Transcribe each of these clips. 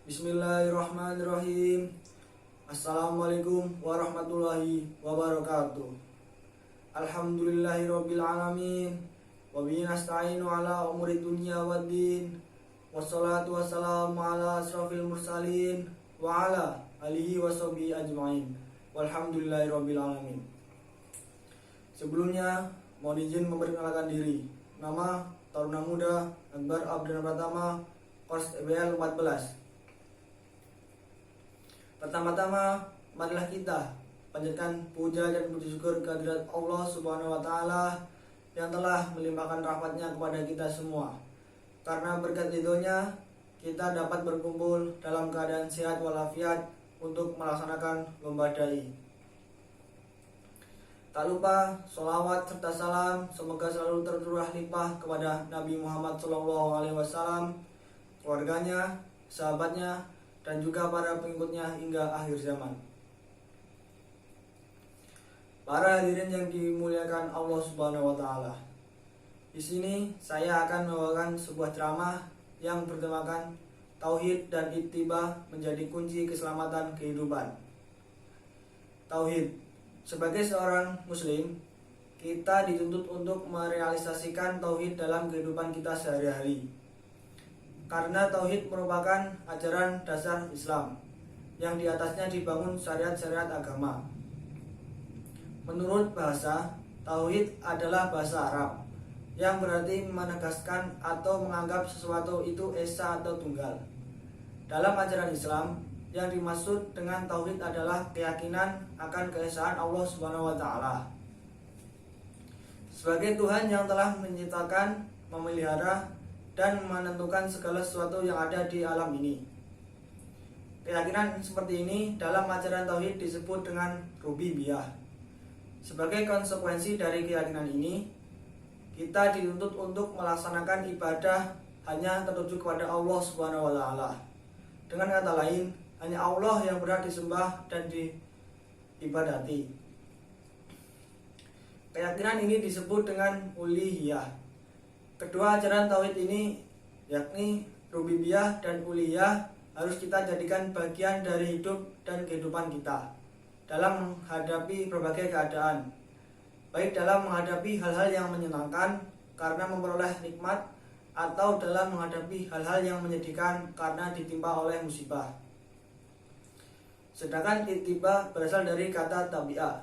Bismillahirrahmanirrahim. Assalamualaikum warahmatullahi wabarakatuh. Alhamdulillahirabbil alamin. Wa bihi nasta'inu ala umuri dunya waddin. Wassalatu wassalamu ala asrofil mursalin wa ala alihi washabihi ajmain. Walhamdulillahirabbil alamin. Sebelumnya mohon izin memperkenalkan diri. Nama Taruna Muda Akbar Abdul Pratama, Kors EBL 14. Pertama-tama, marilah kita panjatkan puja dan puji syukur kehadirat Allah Subhanahu wa Ta'ala yang telah melimpahkan rahmatnya kepada kita semua. Karena berkat ridhonya, kita dapat berkumpul dalam keadaan sehat walafiat untuk melaksanakan lomba dai. Tak lupa sholawat serta salam semoga selalu tercurah limpah kepada Nabi Muhammad SAW, keluarganya, sahabatnya, dan juga para pengikutnya hingga akhir zaman. Para hadirin yang dimuliakan Allah Subhanahu wa Ta'ala. Di sini saya akan membawakan sebuah ceramah yang bertemakan tauhid dan ittiba menjadi kunci keselamatan kehidupan. Tauhid. Sebagai seorang muslim, kita dituntut untuk merealisasikan tauhid dalam kehidupan kita sehari-hari. Karena tauhid merupakan ajaran dasar Islam yang di atasnya dibangun syariat-syariat agama. Menurut bahasa, tauhid adalah bahasa Arab yang berarti menegaskan atau menganggap sesuatu itu esa atau tunggal. Dalam ajaran Islam, yang dimaksud dengan tauhid adalah keyakinan akan keesaan Allah Subhanahu wa Ta'ala sebagai Tuhan yang telah menciptakan, memelihara, dan menentukan segala sesuatu yang ada di alam ini. Keyakinan seperti ini dalam ajaran tauhid disebut dengan rububiyah. Sebagai konsekuensi dari keyakinan ini, kita dituntut untuk melaksanakan ibadah hanya tertuju kepada Allah Subhanahu wa Ta'ala. Dengan kata lain, hanya Allah yang berhak disembah dan diibadati. Keyakinan ini disebut dengan uluhiyah. Kedua ajaran tauhid ini, yakni rububiyah dan uluhiyah, harus kita jadikan bagian dari hidup dan kehidupan kita dalam menghadapi berbagai keadaan, baik dalam menghadapi hal-hal yang menyenangkan karena memperoleh nikmat, atau dalam menghadapi hal-hal yang menyedihkan karena ditimpa oleh musibah. Sedangkan ittiba berasal dari kata tabi'ah,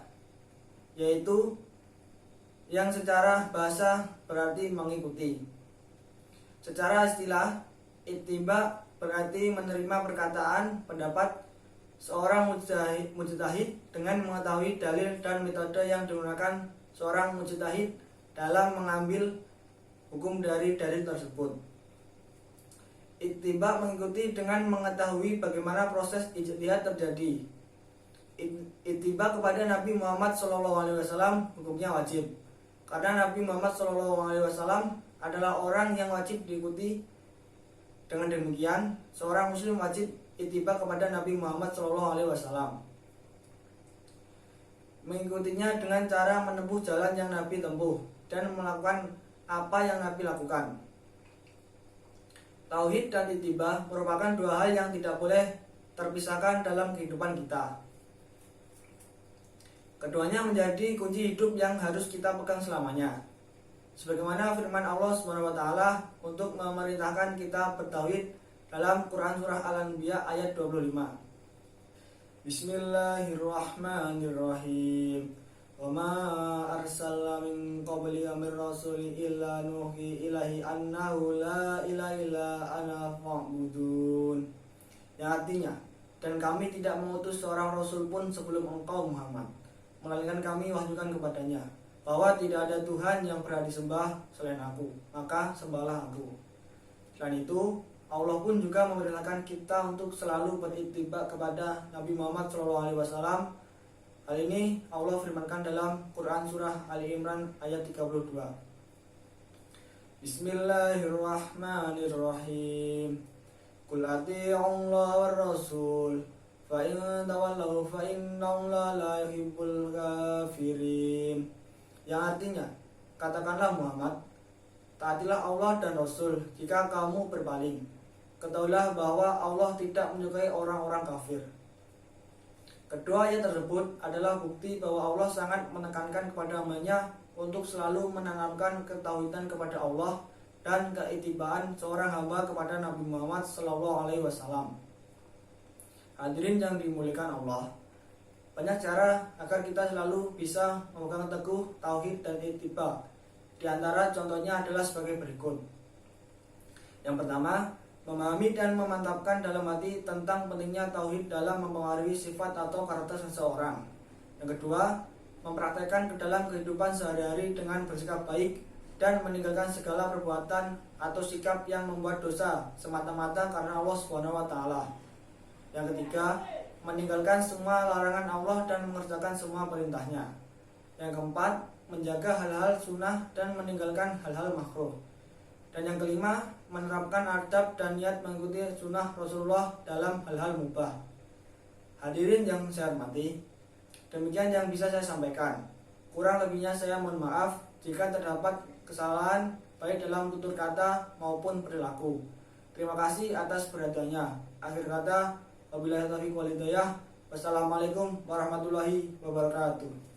yaitu yang secara bahasa berarti mengikuti. Secara istilah, ittiba berarti menerima perkataan, pendapat seorang mujtahid dengan mengetahui dalil dan metode yang digunakan seorang mujtahid dalam mengambil hukum dari dalil tersebut. Ittiba mengikuti dengan mengetahui bagaimana proses ijtihad terjadi. Ittiba kepada Nabi Muhammad SAW hukumnya wajib. Karena Nabi Muhammad SAW adalah orang yang wajib diikuti. Dengan demikian, seorang muslim wajib ittiba kepada Nabi Muhammad SAW. Mengikutinya dengan cara menempuh jalan yang Nabi tempuh dan melakukan apa yang Nabi lakukan. Tauhid dan ittiba merupakan dua hal yang tidak boleh terpisahkan dalam kehidupan kita. Keduanya menjadi kunci hidup yang harus kita pegang selamanya. Sebagaimana firman Allah Subhanahu wa Ta'ala untuk memerintahkan kita bertauhid dalam Quran surah Al-Anbiya ayat 25. Bismillahirrahmanirrahim. Wa ma arsalna min qablika min rasulin illa nuhi ilaihi annahu la ilaha illa ana fa'budun. Yang artinya, dan kami tidak mengutus seorang rasul pun sebelum engkau Muhammad, melainkan kami wahyukan kepadanya bahwa tidak ada Tuhan yang berhak disembah selain aku, maka sembahlah aku. Selain itu, Allah pun juga memerintahkan kita untuk selalu berittiba kepada Nabi Muhammad SAW. Hal ini Allah firmankan dalam Quran surah Ali Imran ayat 32. Bismillahirrahmanirrahim. Qul ati'ullaha war rasul fa in tawallaw fa innallaha la yuhibbul kafirin. Yang artinya, katakanlah Muhammad, taatilah Allah dan Rasul jika kamu berpaling. Ketahuilah bahwa Allah tidak menyukai orang-orang kafir. Kedua ayat tersebut adalah bukti bahwa Allah sangat menekankan kepada hambanya untuk selalu menanamkan ketauhidan kepada Allah dan keitibaan seorang hamba kepada Nabi Muhammad SAW. Hadirin yang dimuliakan Allah, banyak cara agar kita selalu bisa memegang teguh tauhid dan ittiba. Di antara contohnya adalah sebagai berikut. Yang pertama, memahami dan memantapkan dalam hati tentang pentingnya tauhid dalam mempengaruhi sifat atau karakter seseorang. Yang kedua, mempraktekkan ke dalam kehidupan sehari-hari dengan bersikap baik dan meninggalkan segala perbuatan atau sikap yang membuat dosa semata-mata karena Allah Subhanahu wa taala. Yang ketiga, meninggalkan semua larangan Allah dan mengerjakan semua perintahnya. Yang keempat, menjaga hal-hal sunnah dan meninggalkan hal-hal makruh. Dan yang kelima, menerapkan adab dan niat mengikuti sunnah Rasulullah dalam hal-hal mubah. Hadirin yang saya hormati, demikian yang bisa saya sampaikan. Kurang lebihnya saya mohon maaf jika terdapat kesalahan baik dalam tutur kata maupun perilaku. Terima kasih atas perhatiannya. Akhir kata, wabillahi taufiq wal hidayah. Wassalamualaikum warahmatullahi wabarakatuh.